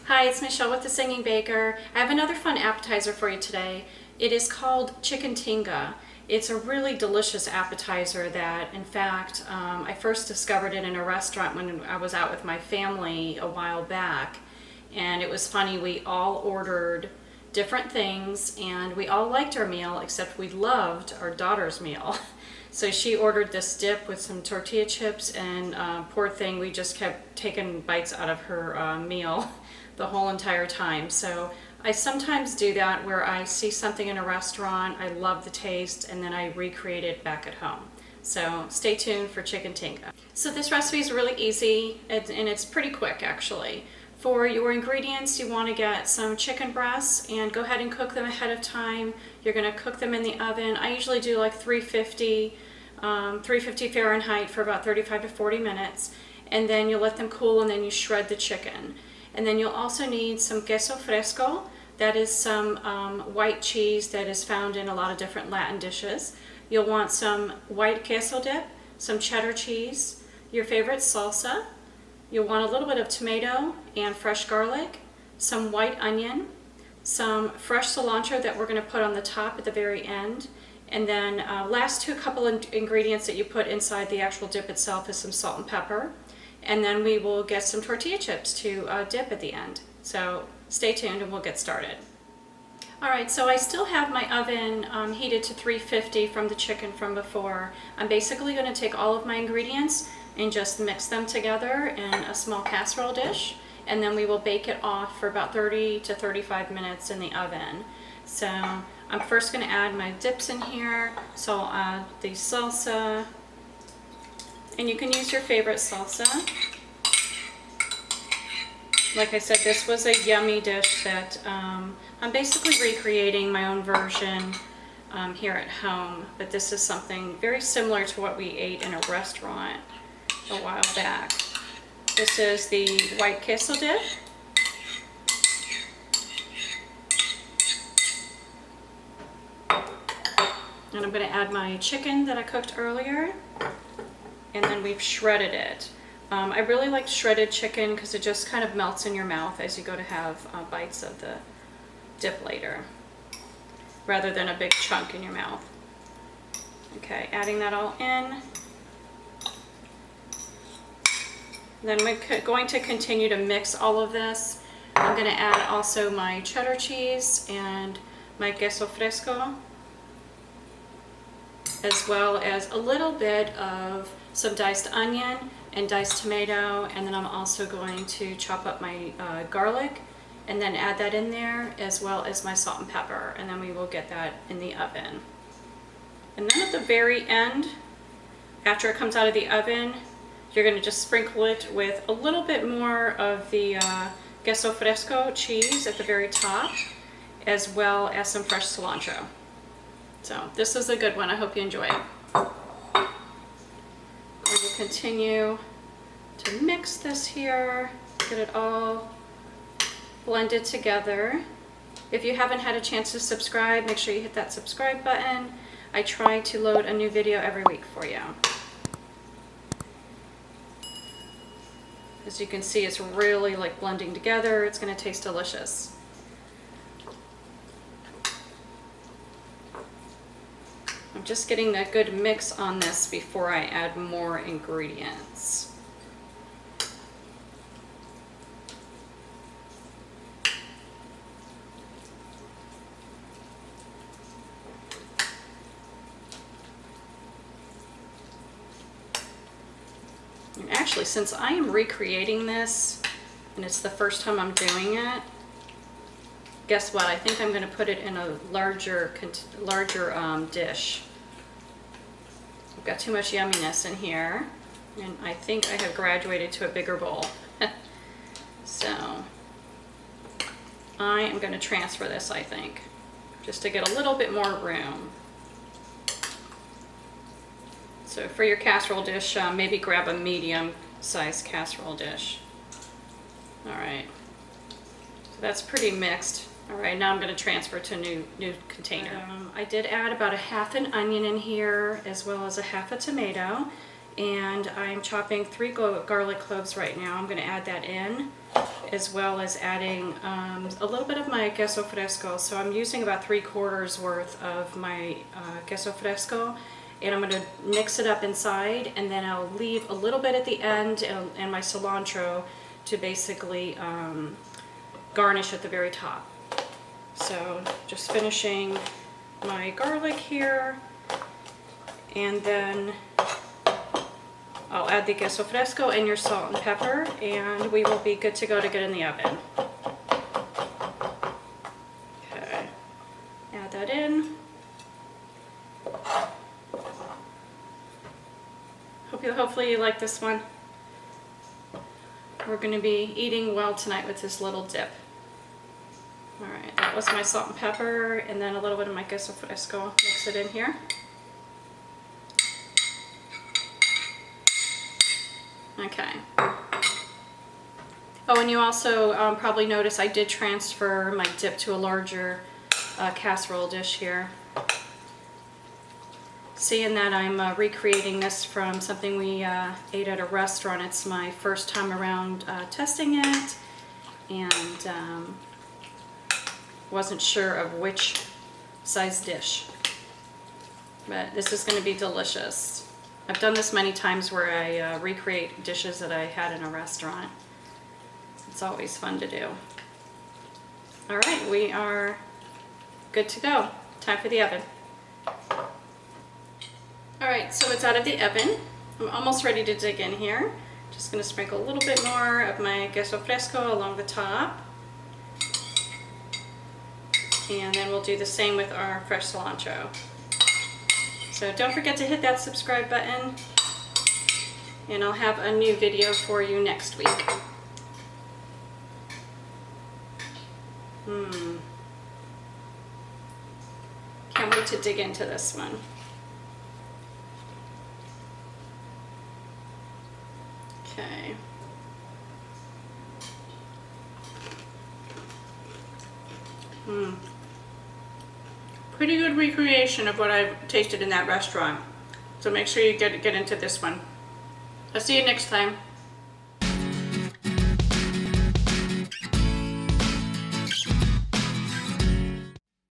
Hi, it's Michelle with the Singing Baker. I have another fun appetizer for you today. It is called Chicken Tinga. It's a really delicious appetizer that, in fact, I first discovered it in a restaurant when I was out with my family a while back. And it was funny, we all ordered different things and we all liked our meal, except we loved our daughter's meal. So she ordered this dip with some tortilla chips, and poor thing, we just kept taking bites out of her meal the whole entire time. So I sometimes do that where I see something in a restaurant, I love the taste, and then I recreate it back at home. So stay tuned for Chicken Tinga. So this recipe is really easy and it's pretty quick actually. For your ingredients, you want to get some chicken breasts and go ahead and cook them ahead of time. You're going to cook them in the oven. I usually do like 350 Fahrenheit for about 35 to 40 minutes. And then you let them cool and then you shred the chicken. And then you'll also need some queso fresco. That is some white cheese that is found in a lot of different Latin dishes. You'll want some white queso dip, some cheddar cheese, your favorite salsa. You'll want a little bit of tomato and fresh garlic, some white onion, some fresh cilantro that we're going to put on the top at the very end, and then last two couple ingredients that you put inside the actual dip itself is some salt and pepper, and then we will get some tortilla chips to dip at the end. So stay tuned and we'll get started. Alright, so I still have my oven heated to 350 from the chicken from before. I'm basically going to take all of my ingredients and just mix them together in a small casserole dish, and then we will bake it off for about 30 to 35 minutes in the oven. So I'm first going to add my dips in here. So I'll add the salsa, and you can use your favorite salsa. Like I said, this was a yummy dish that I'm basically recreating my own version here at home, but this is something very similar to what we ate in a restaurant a while back. This is the white queso dip. And I'm going to add my chicken that I cooked earlier, and then we've shredded it. I really like shredded chicken because it just kind of melts in your mouth as you go to have bites of the dip later, rather than a big chunk in your mouth. Okay, adding that all in. Then we're going to continue to mix all of this. I'm going to add also my cheddar cheese and my queso fresco, as well as a little bit of some diced onion and diced tomato, and then I'm also going to chop up my garlic and then add that in there, as well as my salt and pepper, and then we will get that in the oven. And then at the very end, after it comes out of the oven, you're going to just sprinkle it with a little bit more of the queso fresco cheese at the very top, as well as some fresh cilantro. So this is a good one. I hope you enjoy it. We will continue to mix this here, get it all blended together. If you haven't had a chance to subscribe, make sure you hit that subscribe button. I try to load a new video every week for you. As you can see, it's really like blending together. It's going to taste delicious. I'm just getting a good mix on this before I add more ingredients. And actually, since I am recreating this, and it's the first time I'm doing it, guess what? I think I'm going to put it in a larger dish. I've got too much yumminess in here, and I think I have graduated to a bigger bowl. So I am going to transfer this, I think, just to get a little bit more room. So for your casserole dish, maybe grab a medium-sized casserole dish. All right, so that's pretty mixed. All right, now I'm going to transfer to a new container. I did add about a half an onion in here, as well as a half a tomato, and I'm chopping 3 garlic cloves right now. I'm going to add that in. as well as adding a little bit of my queso fresco. So I'm using about 3/4 worth of my queso fresco, and I'm going to mix it up inside, and then I'll leave a little bit at the end and my cilantro to basically garnish at the very top. So just finishing my garlic here, and then I'll add the queso fresco and your salt and pepper, and we will be good to go to get in the oven. Okay, add that in. Hopefully you like this one. We're going to be eating well tonight with this little dip. Alright, that was my salt and pepper, and then a little bit of my queso fresco. Mix it in here. Okay. Oh, and you also probably noticed I did transfer my dip to a larger casserole dish here. Seeing that I'm recreating this from something we ate at a restaurant, it's my first time around testing it, and wasn't sure of which size dish. But this is going to be delicious. I've done this many times where I recreate dishes that I had in a restaurant. It's always fun to do. Alright, we are good to go. Time for the oven. Alright, so it's out of the oven. I'm almost ready to dig in here. Just going to sprinkle a little bit more of my queso fresco along the top. And then we'll do the same with our fresh cilantro. So don't forget to hit that subscribe button, and I'll have a new video for you next week. Can't wait to dig into this one. Okay. Pretty good recreation of what I've tasted in that restaurant. So make sure you get into this one. I'll see you next time.